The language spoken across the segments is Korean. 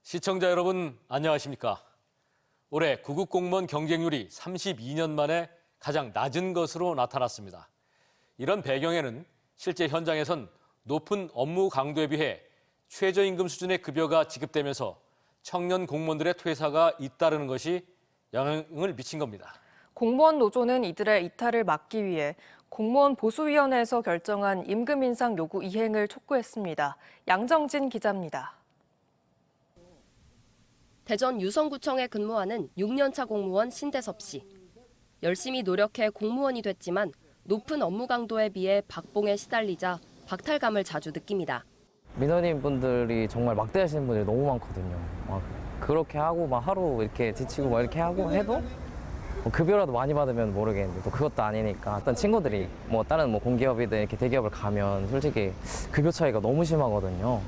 시청자 여러분 안녕하십니까? 올해 구급 공무원 경쟁률이 32년 만에 가장 낮은 것으로 나타났습니다. 이런 배경에는 실제 현장에선 높은 업무 강도에 비해 최저임금 수준의 급여가 지급되면서 청년 공무원들의 퇴사가 잇따르는 것이 영향을 미친 겁니다. 공무원 노조는 이들의 이탈을 막기 위해 공무원 보수위원회에서 결정한 임금 인상 요구 이행을 촉구했습니다. 양정진 기자입니다. 대전 유성구청에 근무하는 6년차 공무원 신대섭 씨. 열심히 노력해 공무원이 됐지만 높은 업무 강도에 비해 박봉에 시달리자 박탈감을 자주 느낍니다. 민원인 분들이 정말 막대하시는 분들이 너무 많거든요. 막 그렇게 하고 막 하루 이렇게 지치고 막 이렇게 하고 해도 뭐 급여라도 많이 받으면 모르겠는데 또 그것도 아니니까 어떤 친구들이 뭐 다른 뭐 공기업이든 이렇게 대기업을 가면 솔직히 급여 차이가 너무 심하거든요.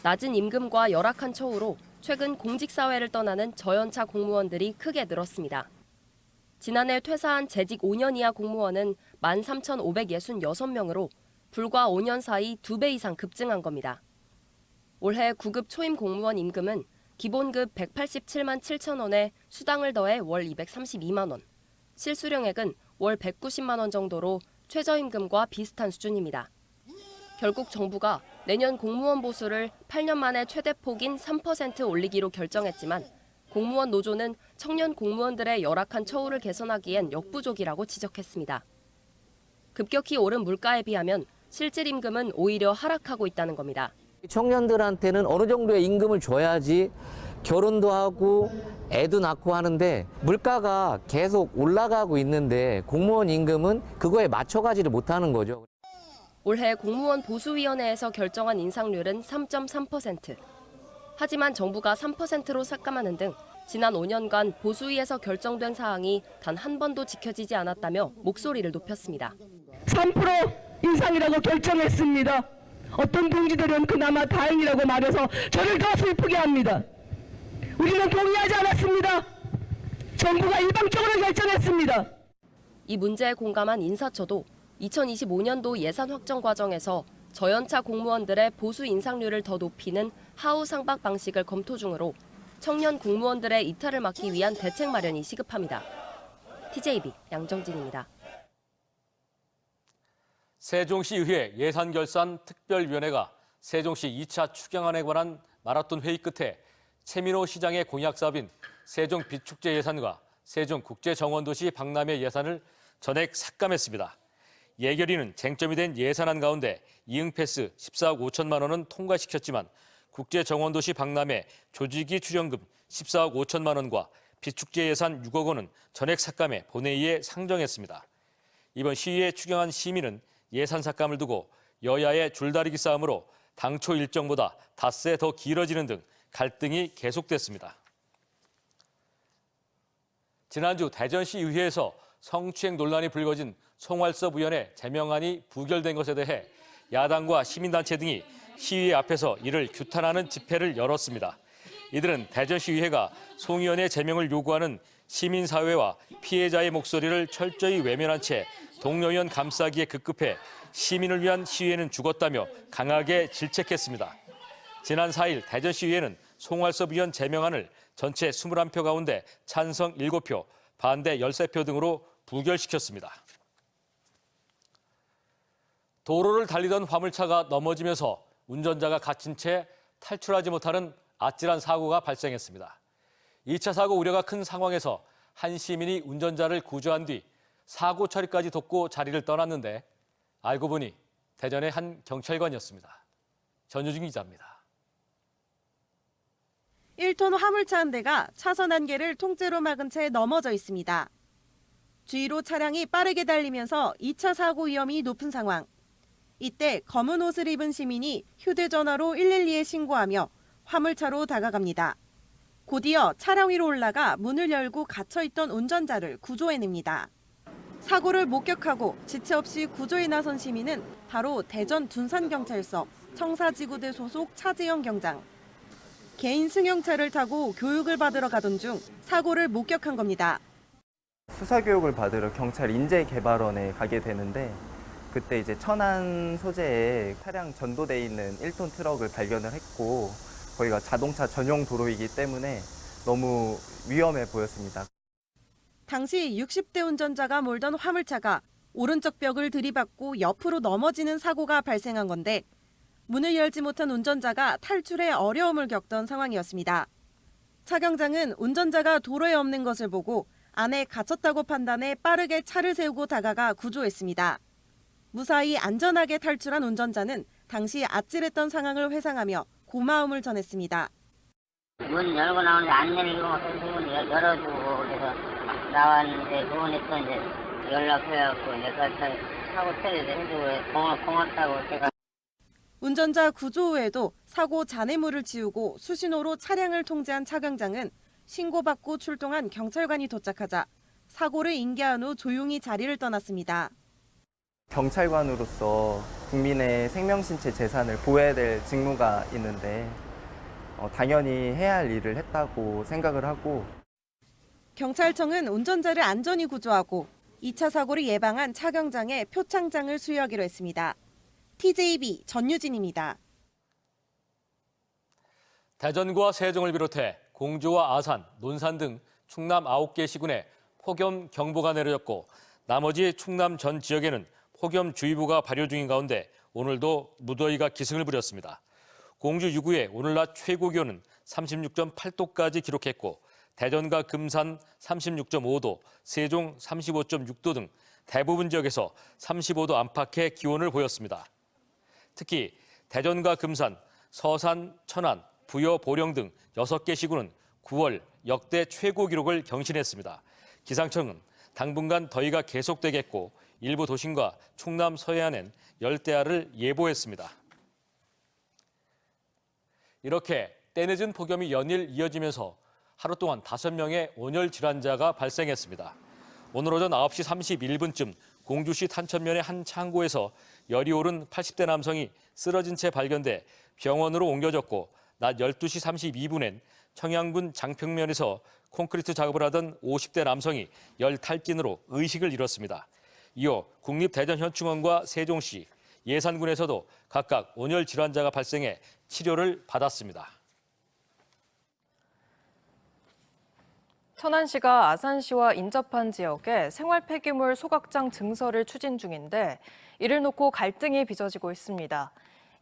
낮은 임금과 열악한 처우로 최근 공직사회를 떠나는 저연차 공무원들이 크게 늘었습니다. 지난해 퇴사한 재직 5년 이하 공무원은 13,566명으로 불과 5년 사이 2배 이상 급증한 겁니다. 올해 9급 초임 공무원 임금은 기본급 187만 7천 원에 수당을 더해 월 232만 원, 실수령액은 월 190만 원 정도로 최저임금과 비슷한 수준입니다. 결국 정부가 내년 공무원 보수를 8년 만에 최대폭인 3% 올리기로 결정했지만 공무원 노조는 청년 공무원들의 열악한 처우를 개선하기엔 역부족이라고 지적했습니다. 급격히 오른 물가에 비하면 실질 임금은 오히려 하락하고 있다는 겁니다. 청년들한테는 어느 정도의 임금을 줘야지 결혼도 하고 애도 낳고 하는데 물가가 계속 올라가고 있는데 공무원 임금은 그거에 맞춰가지를 못하는 거죠. 올해 공무원 보수위원회에서 결정한 인상률은 3.3%. 하지만 정부가 3%로 삭감하는 등 지난 5년간 보수위에서 결정된 사항이 단 한 번도 지켜지지 않았다며 목소리를 높였습니다. 3% 인상이라고 결정했습니다. 어떤 동지들은 그나마 다행이라고 말해서 저를 더 슬프게 합니다. 우리는 동의하지 않았습니다. 정부가 일방적으로 결정했습니다. 이 문제에 공감한 인사처도 2025년도 예산 확정 과정에서 저연차 공무원들의 보수 인상률을 더 높이는 하우 상박 방식을 검토 중으로 청년 공무원들의 이탈을 막기 위한 대책 마련이 시급합니다. TJB 양정진입니다. 세종시의회 예산결산특별위원회가 세종시 2차 추경안에 관한 마라톤 회의 끝에 최민호 시장의 공약 사업인 세종 비축제 예산과 세종국제정원도시 박람회 예산을 전액 삭감했습니다. 예결위는 쟁점이 된 예산안 가운데 이응패스 14억 5천만 원은 통과시켰지만 국제정원도시 박람회 조직위 출연금 14억 5천만 원과 비축제 예산 6억 원은 전액 삭감해 본회의에 상정했습니다. 이번 시위에 추경한 시민은 예산 삭감을 두고 여야의 줄다리기 싸움으로 당초 일정보다 닷새 더 길어지는 등 갈등이 계속됐습니다. 지난주 대전시의회에서 성추행 논란이 불거진 송활섭 의원의 제명안이 부결된 것에 대해 야당과 시민단체 등이 시위 앞에서 이를 규탄하는 집회를 열었습니다. 이들은 대전시의회가 송 의원의 제명을 요구하는 시민사회와 피해자의 목소리를 철저히 외면한 채 동료 의원 감싸기에 급급해 시민을 위한 시위에는 죽었다며 강하게 질책했습니다. 지난 4일 대전시의회는 송활섭 의원 제명안을 전체 21표 가운데 찬성 7표, 반대 13표 등으로 부결시켰습니다. 도로를 달리던 화물차가 넘어지면서 운전자가 갇힌 채 탈출하지 못하는 아찔한 사고가 발생했습니다. 2차 사고 우려가 큰 상황에서 한 시민이 운전자를 구조한 뒤 사고 처리까지 돕고 자리를 떠났는데 알고 보니 대전의 한 경찰관이었습니다. 전유진 기자입니다. 1톤 화물차 한 대가 차선 한 개를 통째로 막은 채 넘어져 있습니다. 주위로 차량이 빠르게 달리면서 2차 사고 위험이 높은 상황. 이때 검은 옷을 입은 시민이 휴대전화로 112에 신고하며 화물차로 다가갑니다. 곧이어 차량 위로 올라가 문을 열고 갇혀있던 운전자를 구조해냅니다. 사고를 목격하고 지체 없이 구조에 나선 시민은 바로 대전 둔산경찰서 청사지구대 소속 차재영 경장. 개인 승용차를 타고 교육을 받으러 가던 중 사고를 목격한 겁니다. 수사교육을 받으러 경찰 인재개발원에 가게 되는데 그때 이제 천안 소재에 차량 전도돼 있는 1톤 트럭을 발견을 했고 거기가 자동차 전용 도로이기 때문에 너무 위험해 보였습니다. 당시 60대 운전자가 몰던 화물차가 오른쪽 벽을 들이받고 옆으로 넘어지는 사고가 발생한 건데 문을 열지 못한 운전자가 탈출에 어려움을 겪던 상황이었습니다. 차 경장은 운전자가 도로에 없는 것을 보고 안에 갇혔다고 판단해 빠르게 차를 세우고 다가가 구조했습니다. 무사히 안전하게 탈출한 운전자는 당시 아찔했던 상황을 회상하며 고마움을 전했습니다. 문 열고 나오는데 안 열리고 문 열어주고 그래서 나왔는데 그분이 또 이제 연락해갖고 내가 사고 처리를 해주고 고맙다고 제가. 운전자 구조 후에도 사고 잔해물을 지우고 수신호로 차량을 통제한 차 경장은 신고받고 출동한 경찰관이 도착하자 사고를 인계한 후 조용히 자리를 떠났습니다. 경찰관으로서 국민의 생명신체 재산을 보호해야 될 직무가 있는데 당연히 해야 할 일을 했다고 생각을 하고 경찰청은 운전자를 안전히 구조하고 2차 사고를 예방한 차 경장의 표창장을 수여하기로 했습니다. TJB 전유진입니다. 대전과 세종을 비롯해 공주와 아산, 논산 등 충남 9개 시군에 폭염 경보가 내려졌고 나머지 충남 전 지역에는 폭염주의보가 발효 중인 가운데 오늘도 무더위가 기승을 부렸습니다. 공주 유구의 오늘 낮 최고 기온은 36.8도까지 기록했고 대전과 금산 36.5도, 세종 35.6도 등 대부분 지역에서 35도 안팎의 기온을 보였습니다. 특히 대전과 금산, 서산, 천안, 부여, 보령 등 6개 시군은 9월 역대 최고 기록을 경신했습니다. 기상청은 당분간 더위가 계속되겠고 일부 도심과 충남 서해안엔 열대야를 예보했습니다. 이렇게 때늦은 폭염이 연일 이어지면서 하루 동안 5명의 온열 질환자가 발생했습니다. 오늘 오전 9시 31분쯤 공주시 탄천면의 한 창고에서 열이 오른 80대 남성이 쓰러진 채 발견돼 병원으로 옮겨졌고 낮 12시 32분엔 청양군 장평면에서 콘크리트 작업을 하던 50대 남성이 열 탈진으로 의식을 잃었습니다. 이어 국립대전현충원과 세종시, 예산군에서도 각각 온열 질환자가 발생해 치료를 받았습니다. 천안시가 아산시와 인접한 지역에 생활 폐기물 소각장 증설을 추진 중인데 이를 놓고 갈등이 빚어지고 있습니다.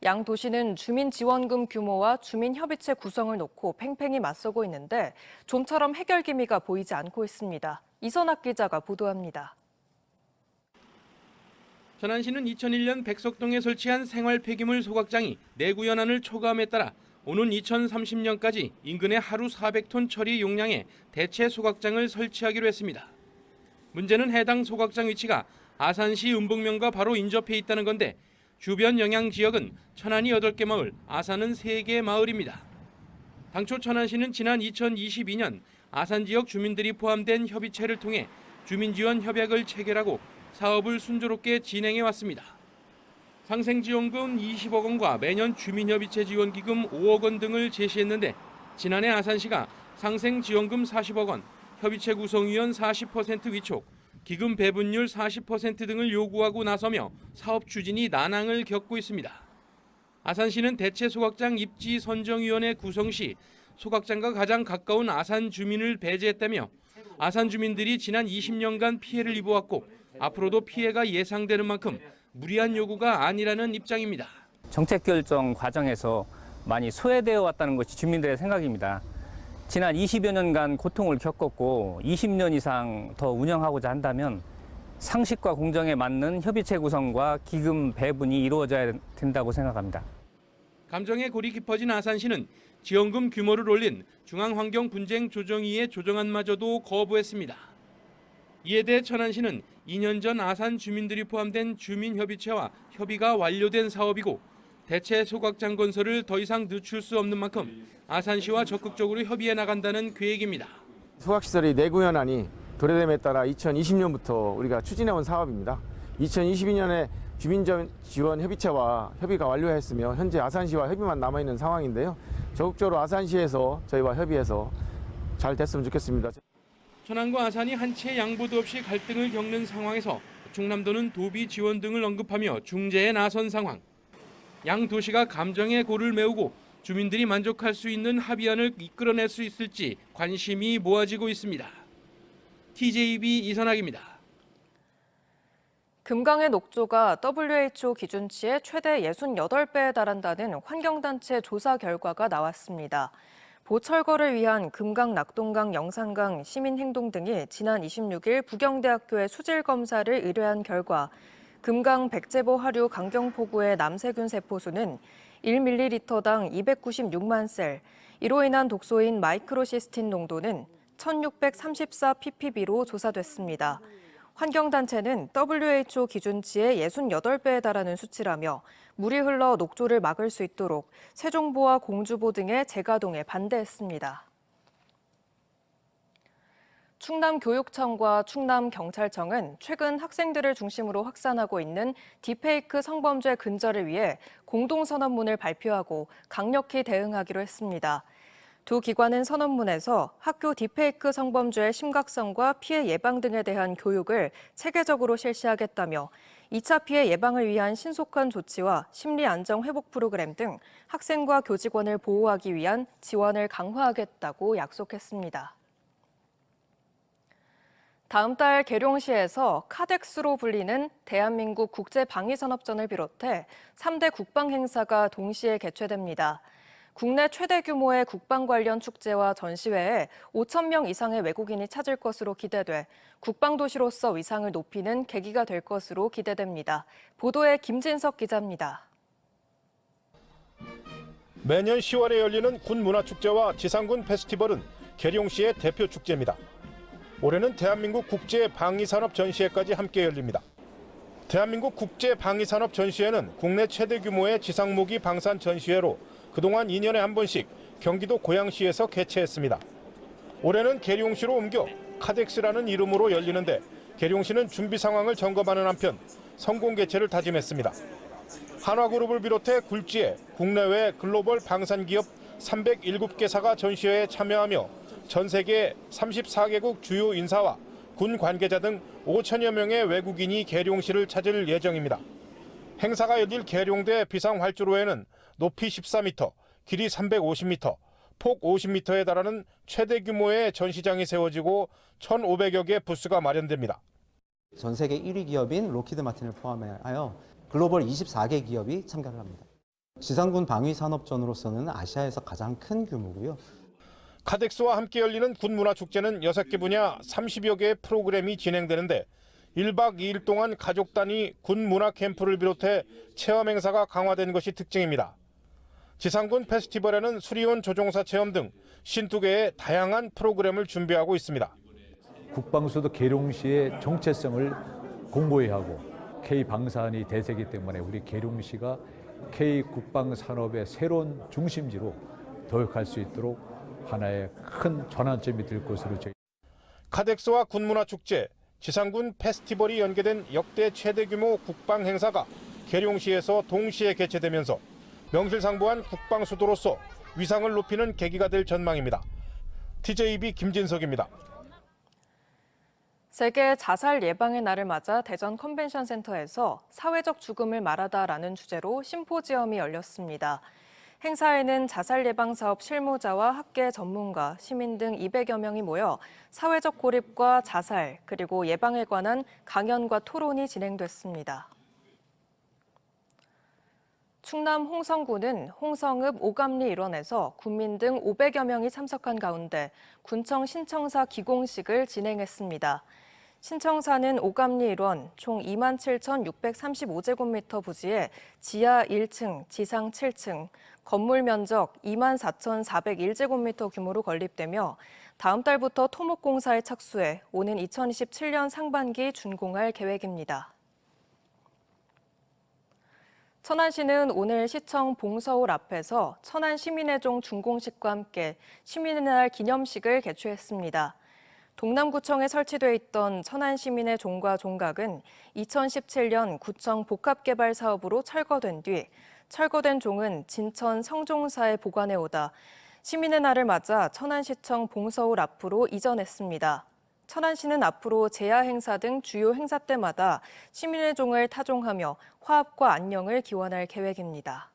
양 도시는 주민 지원금 규모와 주민 협의체 구성을 놓고 팽팽히 맞서고 있는데 좀처럼 해결 기미가 보이지 않고 있습니다. 이선학 기자가 보도합니다. 천안시는 2001년 백석동에 설치한 생활 폐기물 소각장이 내구 연한을 초과함에 따라 오는 2030년까지 인근에 하루 400톤 처리 용량의 대체 소각장을 설치하기로 했습니다. 문제는 해당 소각장 위치가 아산시 음북면과 바로 인접해 있다는 건데 주변 영향 지역은 천안이 8개 마을, 아산은 3개 마을입니다. 당초 천안시는 지난 2022년 아산 지역 주민들이 포함된 협의체를 통해 주민지원 협약을 체결하고 사업을 순조롭게 진행해 왔습니다. 상생지원금 20억 원과 매년 주민협의체 지원기금 5억 원 등을 제시했는데 지난해 아산시가 상생지원금 40억 원, 협의체 구성위원 40% 위촉, 기금 배분율 40% 등을 요구하고 나서며 사업 추진이 난항을 겪고 있습니다. 아산시는 대체 소각장 입지 선정위원회 구성 시 소각장과 가장 가까운 아산 주민을 배제했다며 아산 주민들이 지난 20년간 피해를 입어왔고 앞으로도 피해가 예상되는 만큼 무리한 요구가 아니라는 입장입니다. 정책 결정 과정에서 많이 소외되어 왔다는 것이 주민들의 생각입니다. 지난 20여 년간 고통을 겪었고 20년 이상 더 운영하고자 한다면 상식과 공정에 맞는 협의체 구성과 기금 배분이 이루어져야 된다고 생각합니다. 감정의 골이 깊어진 아산시는 지원금 규모를 올린 중앙환경분쟁조정위의 조정안마저도 거부했습니다. 이에 대해 천안시는 2년 전 아산 주민들이 포함된 주민협의체와 협의가 완료된 사업이고 대체 소각장 건설을 더 이상 늦출 수 없는 만큼 아산시와 적극적으로 협의해 나간다는 계획입니다. 소각시설의 내구 현안이 도래됨에 따라 2020년부터 우리가 추진해온 사업입니다. 2022년에 주민지원협의체와 협의가 완료했으며 현재 아산시와 협의만 남아있는 상황인데요. 적극적으로 아산시에서 저희와 협의해서 잘 됐으면 좋겠습니다. 천안과 아산이 한 채 양보도 없이 갈등을 겪는 상황에서 충남도는 도비 지원 등을 언급하며 중재에 나선 상황. 양 도시가 감정의 골을 메우고 주민들이 만족할 수 있는 합의안을 이끌어낼 수 있을지 관심이 모아지고 있습니다. TJB 이선학입니다. 금강의 녹조가 WHO 기준치의 최대 68배에 달한다는 환경단체 조사 결과가 나왔습니다. 보철거를 위한 금강, 낙동강, 영산강, 시민행동 등이 지난 26일 부경대학교에 수질검사를 의뢰한 결과 금강 백제보 하류 강경포구의 남세균 세포수는 1ml당 296만 셀, 이로 인한 독소인 마이크로시스틴 농도는 1634 ppb로 조사됐습니다. 환경단체는 WHO 기준치의 68배에 달하는 수치라며 물이 흘러 녹조를 막을 수 있도록 세종보와 공주보 등의 재가동에 반대했습니다. 충남교육청과 충남경찰청은 최근 학생들을 중심으로 확산하고 있는 딥페이크 성범죄 근절을 위해 공동선언문을 발표하고 강력히 대응하기로 했습니다. 두 기관은 선언문에서 학교 딥페이크 성범죄의 심각성과 피해 예방 등에 대한 교육을 체계적으로 실시하겠다며 2차 피해 예방을 위한 신속한 조치와 심리 안정 회복 프로그램 등 학생과 교직원을 보호하기 위한 지원을 강화하겠다고 약속했습니다. 다음 달 계룡시에서 카덱스로 불리는 대한민국 국제방위산업전을 비롯해 3대 국방 행사가 동시에 개최됩니다. 국내 최대 규모의 국방 관련 축제와 전시회에 5,000명 이상의 외국인이 찾을 것으로 기대돼 국방도시로서 위상을 높이는 계기가 될 것으로 기대됩니다. 보도에 김진석 기자입니다. 매년 10월에 열리는 군문화축제와 지상군 페스티벌은 계룡시의 대표 축제입니다. 올해는 대한민국 국제방위산업 전시회까지 함께 열립니다. 대한민국 국제방위산업 전시회는 국내 최대 규모의 지상무기 방산 전시회로 그동안 2년에 한 번씩 경기도 고양시에서 개최했습니다. 올해는 계룡시로 옮겨 카덱스라는 이름으로 열리는데 계룡시는 준비 상황을 점검하는 한편 성공 개최를 다짐했습니다. 한화그룹을 비롯해 굴지에 국내외 글로벌 방산기업 307개사가 전시회에 참여하며 전 세계 34개국 주요 인사와 군 관계자 등 5천여 명의 외국인이 계룡시를 찾을 예정입니다. 행사가 열릴 계룡대 비상활주로에는 높이 14m, 길이 350m, 폭 50m에 달하는 최대 규모의 전시장이 세워지고 1,500여 개 부스가 마련됩니다. 전 세계 1위 기업인 록히드 마틴을 포함하여 글로벌 24개 기업이 참가를 합니다. 지상군 방위산업전으로서는 아시아에서 가장 큰 규모고요. 카덱스와 함께 열리는 군문화축제는 6개 분야 30여 개의 프로그램이 진행되는데 1박 2일 동안 가족 단위 군문화 캠프를 비롯해 체험 행사가 강화된 것이 특징입니다. 지상군 페스티벌에는 수리온 조종사 체험 등 52개의 다양한 프로그램을 준비하고 있습니다. 국방수도 계룡시의 정체성을 공고히 하고 K방산이 대세이기 때문에 우리 계룡시가 K국방산업의 새로운 중심지로 도약할 수 있도록 하나의 큰 전환점이 될 것으로 저희. 카덱스와 군문화축제, 지상군 페스티벌이 연계된 역대 최대 규모 국방 행사가 계룡시에서 동시에 개최되면서 명실상부한 국방수도로서 위상을 높이는 계기가 될 전망입니다. TJB 김진석입니다. 세계 자살 예방의 날을 맞아 대전 컨벤션 센터에서 사회적 죽음을 말하다라는 주제로 심포지엄이 열렸습니다. 행사에는 자살 예방 사업 실무자와 학계 전문가, 시민 등 200여 명이 모여 사회적 고립과 자살, 그리고 예방에 관한 강연과 토론이 진행됐습니다. 충남 홍성군은 홍성읍 오감리 일원에서 군민 등 500여 명이 참석한 가운데 군청 신청사 기공식을 진행했습니다. 신청사는 오감리 일원 총 27,635제곱미터 부지에 지하 1층, 지상 7층, 건물 면적 24,401제곱미터 규모로 건립되며 다음 달부터 토목공사에 착수해 오는 2027년 상반기 준공할 계획입니다. 천안시는 오늘 시청 봉서울 앞에서 천안시민의종 준공식과 함께 시민의 날 기념식을 개최했습니다. 동남구청에 설치돼 있던 천안시민의 종과 종각은 2017년 구청 복합개발 사업으로 철거된 뒤 철거된 종은 진천 성종사에 보관해오다 시민의 날을 맞아 천안시청 봉서울 앞으로 이전했습니다. 천안시는 앞으로 제야 행사 등 주요 행사 때마다 시민의 종을 타종하며 화합과 안녕을 기원할 계획입니다.